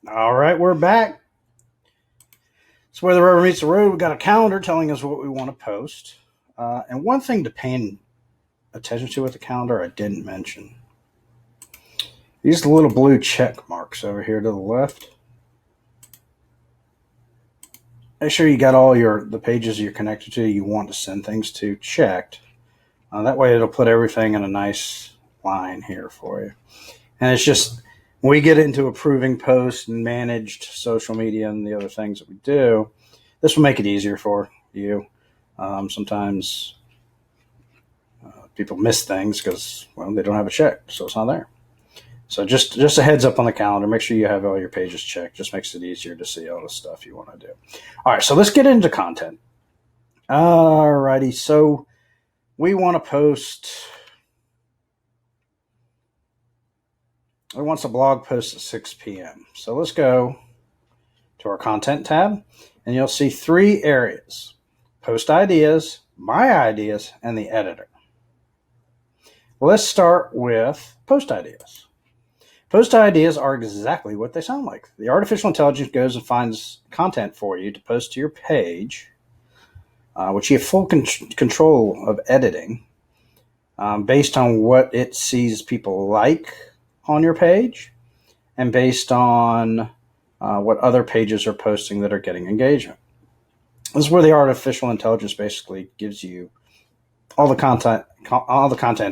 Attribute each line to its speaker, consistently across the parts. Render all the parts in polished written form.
Speaker 1: All right, we're back. It's where the rubber meets the road. We've got a calendar telling us what we want to post. And one thing to pay attention to with the calendar I didn't mention. These little blue check marks over here to the left. Make sure you got all the pages you're connected to, you want to send things to, checked. That way it'll put everything in a nice line here for you. And it's just when we get into approving posts and managed social media and the other things that we do, this will make it easier for you. Sometimes people miss things because, well, they don't have it checked, so it's not there. So just a heads up on the calendar. Make sure you have all your pages checked. Just makes it easier to see all the stuff you want to do. All right, so let's get into content. All righty, so we want to post. We want a blog post at 6 p.m. So let's go to our content tab, and you'll see three areas: post ideas, my ideas, and the editor. Well, let's start with post ideas. Post ideas are exactly what they sound like. The artificial intelligence goes and finds content for you to post to your page, which you have full control of editing based on what it sees people like on your page and based on what other pages are posting that are getting engagement. This is where the artificial intelligence basically gives you all the content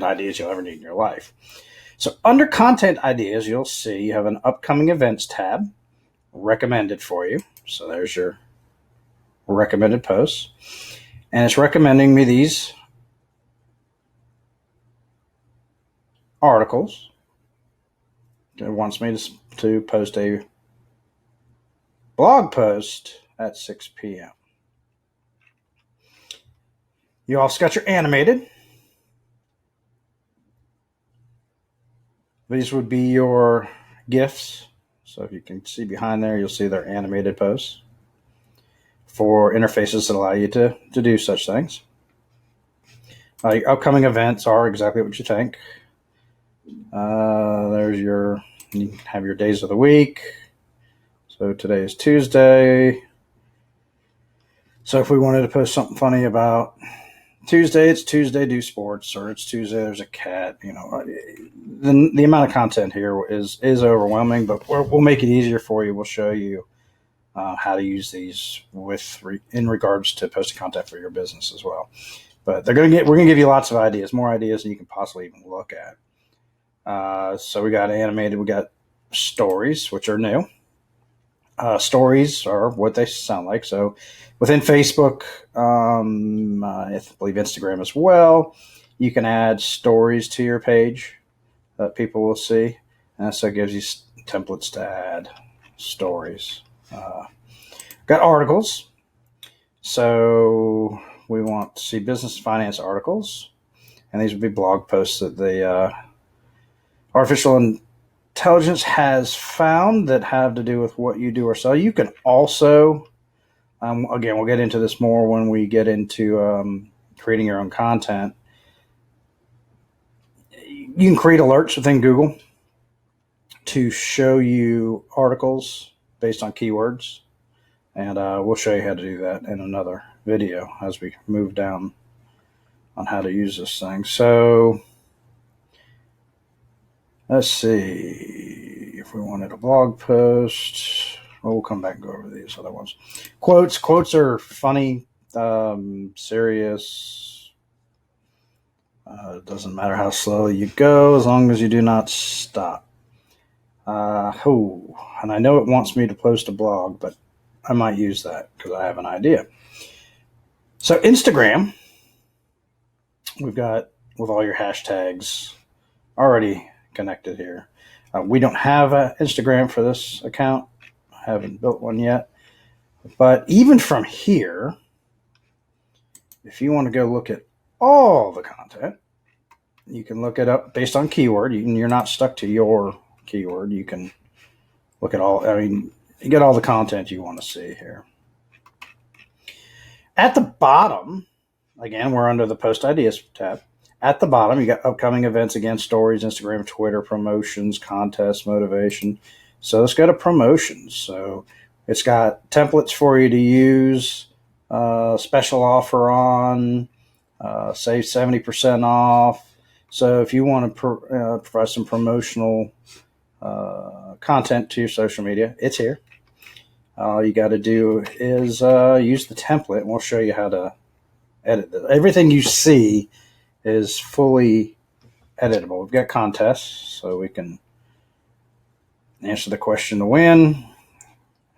Speaker 1: ideas you'll ever need in your life. So under content ideas, you'll see you have an upcoming events tab recommended for you. So there's your recommended posts. And it's recommending me these articles. It wants me to post a blog post at 6 p.m. You also got your animated. These would be your GIFs. So if you can see behind there, you'll see they're animated posts for interfaces that allow you to do such things. Your upcoming events are exactly what you think. You have your days of the week. So today is Tuesday. So if we wanted to post something funny about Tuesday, it's Tuesday do sports, or it's Tuesday there's a cat. The amount of content here is overwhelming, but we'll make it easier for you. We'll show you how to use these in regards to posting content for your business as well. But we're gonna give you lots of ideas, more ideas than you can possibly even look at. So we got animated, we got stories, which are new. Stories are what they sound like. So within Facebook, I believe Instagram as well, you can add stories to your page that people will see. And so it gives you templates to add stories. Got articles. So we want to see business and finance articles. And these would be blog posts that the artificial intelligence has found that have to do with what you do or sell. You can also, again, we'll get into this more when we get into creating your own content. You can create alerts within Google to show you articles based on keywords. And we'll show you how to do that in another video as we move down on how to use this thing. So let's see if we wanted a blog post. Well, we'll come back and go over these other ones. Quotes are funny, serious. It doesn't matter how slowly you go as long as you do not stop. And I know it wants me to post a blog, but I might use that because I have an idea. So Instagram, we've got with all your hashtags already connected here. We don't have an Instagram for this account. I haven't built one yet. But even from here, if you want to go look at all the content, you can look it up based on keyword. You're not stuck to your keyword. You can look at all. You get all the content you want to see here. At the bottom, again, we're under the Post Ideas tab. At the bottom, you got upcoming events, again, stories, Instagram, Twitter, promotions, contests, motivation. So let's go to promotions. So it's got templates for you to use, special offer on, save 70% off. So if you want to provide some promotional content to your social media, it's here. All you got to do is use the template, and we'll show you how to edit it. Everything you see is fully editable. We've got contests, so we can answer the question to win.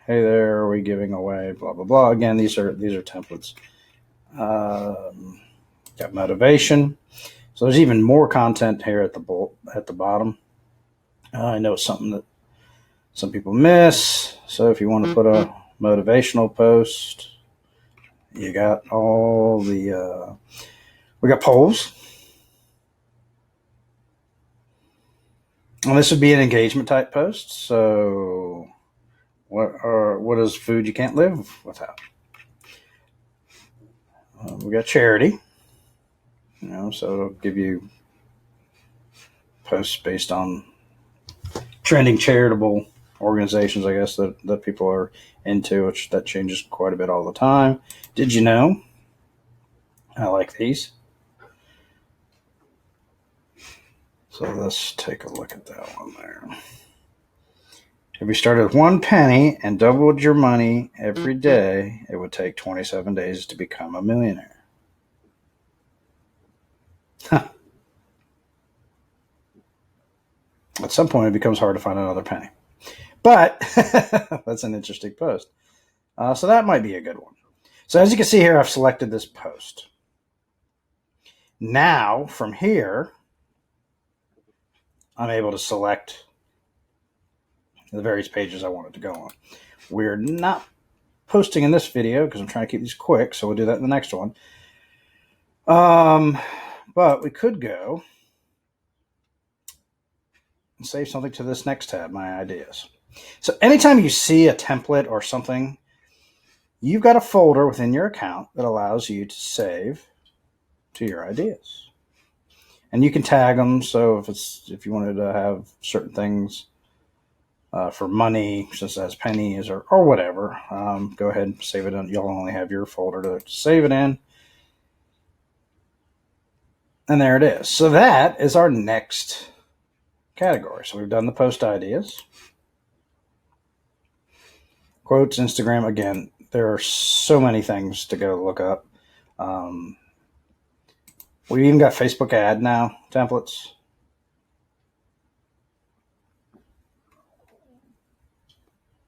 Speaker 1: Hey there, are we giving away blah blah blah? Again, these are templates. Got motivation. So there's even more content here at the bottom. I know it's something that some people miss. So if you want to put a motivational post, you got all the we got polls. And this would be an engagement type post. So what is food you can't live without? We got charity. So it'll give you posts based on trending charitable organizations, I guess, that people are into, which that changes quite a bit all the time. Did you know? I like these. So let's take a look at that one there. If you started with 1 penny and doubled your money every day, it would take 27 days to become a millionaire. At some point, it becomes hard to find another penny. But that's an interesting post. So that might be a good one. So as you can see here, I've selected this post. Now, from here, I'm able to select the various pages I wanted to go on. We're not posting in this video because I'm trying to keep these quick, so we'll do that in the next one. But we could go and save something to this next tab, My Ideas. So anytime you see a template or something, you've got a folder within your account that allows you to save to your ideas. And you can tag them. So if you wanted to have certain things for money, such as pennies or whatever, go ahead and save it. You'll only have your folder to save it in. And there it is. So that is our next category. So we've done the post ideas. Quotes, Instagram. Again, there are so many things to go look up. We even got Facebook ad now, templates.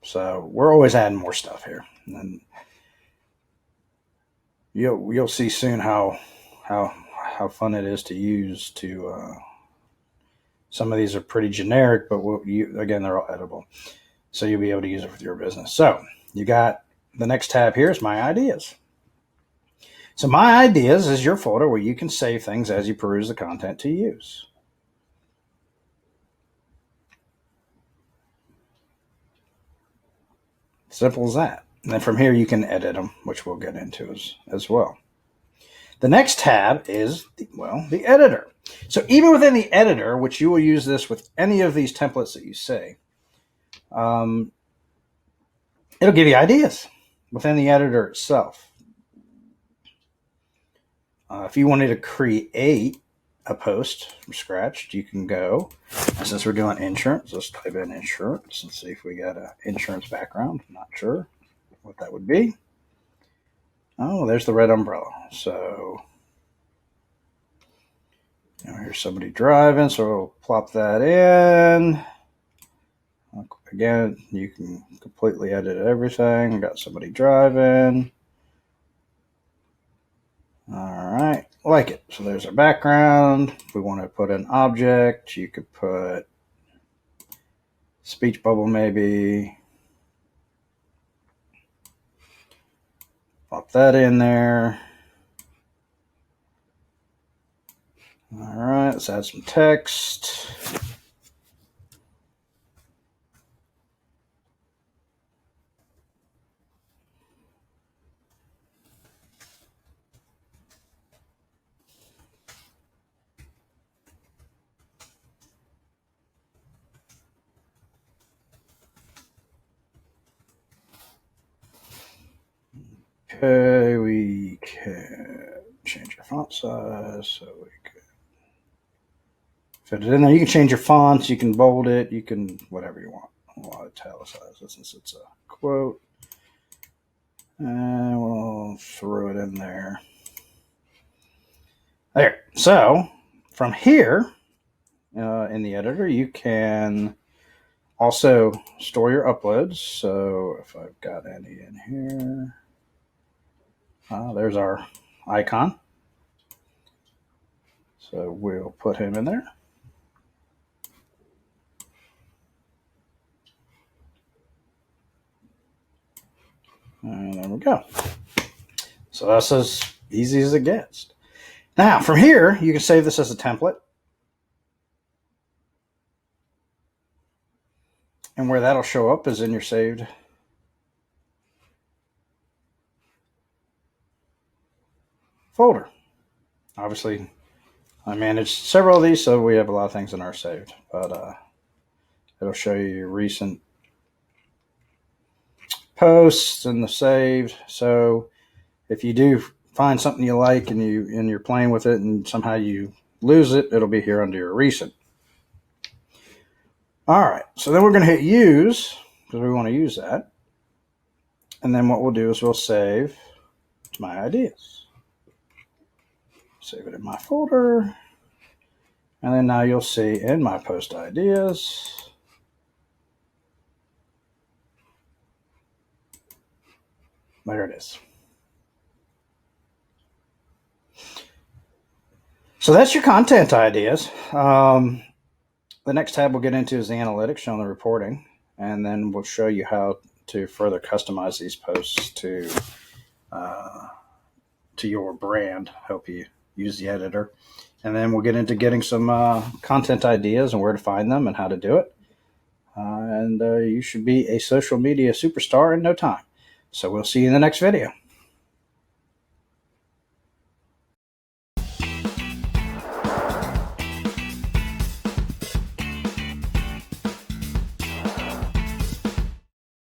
Speaker 1: So we're always adding more stuff here. And you'll see soon how fun it is to use. Some of these are pretty generic, but again, they're all editable. So you'll be able to use it with your business. So you got the next tab here is My Ideas. So My Ideas is your folder where you can save things as you peruse the content to use. Simple as that. And then from here you can edit them, which we'll get into as well. The next tab is, the editor. So even within the editor, which you will use this with any of these templates that you see, it'll give you ideas within the editor itself. If you wanted to create a post from scratch, you can go. And since we're doing insurance, let's type in insurance and see if we got an insurance background. I'm not sure what that would be. Oh, there's the red umbrella. So here's somebody driving, so we'll plop that in. Again, you can completely edit everything. Got somebody driving. All right, like it. So there's our background. If we want to put an object, you could put speech bubble maybe. Pop that in there. All right, let's add some text. Okay, we can change your font size so we can fit it in there. You can change your fonts, you can bold it, you can whatever you want. I'll italicize it since it's a quote. And we'll throw it in there. There. So from here in the editor, you can also store your uploads. So if I've got any in here, there's our icon. So we'll put him in there. And there we go. So that's as easy as it gets. Now, from here, you can save this as a template. And where that'll show up is in your saved folder. Obviously, I managed several of these, so we have a lot of things in our saved. But it'll show you your recent posts and the saved. So if you do find something you like and you're playing with it and somehow you lose it, it'll be here under your recent. All right, so then we're going to hit use because we want to use that. And then what we'll do is we'll save to my ideas. Save it in my folder. And then now you'll see in my post ideas, there it is. So that's your content ideas. The next tab we'll get into is the analytics, showing the reporting, and then we'll show you how to further customize these posts to your brand, help you use the editor. And then we'll get into getting some content ideas and where to find them and how to do it. And you should be a social media superstar in no time. So we'll see you in the next video.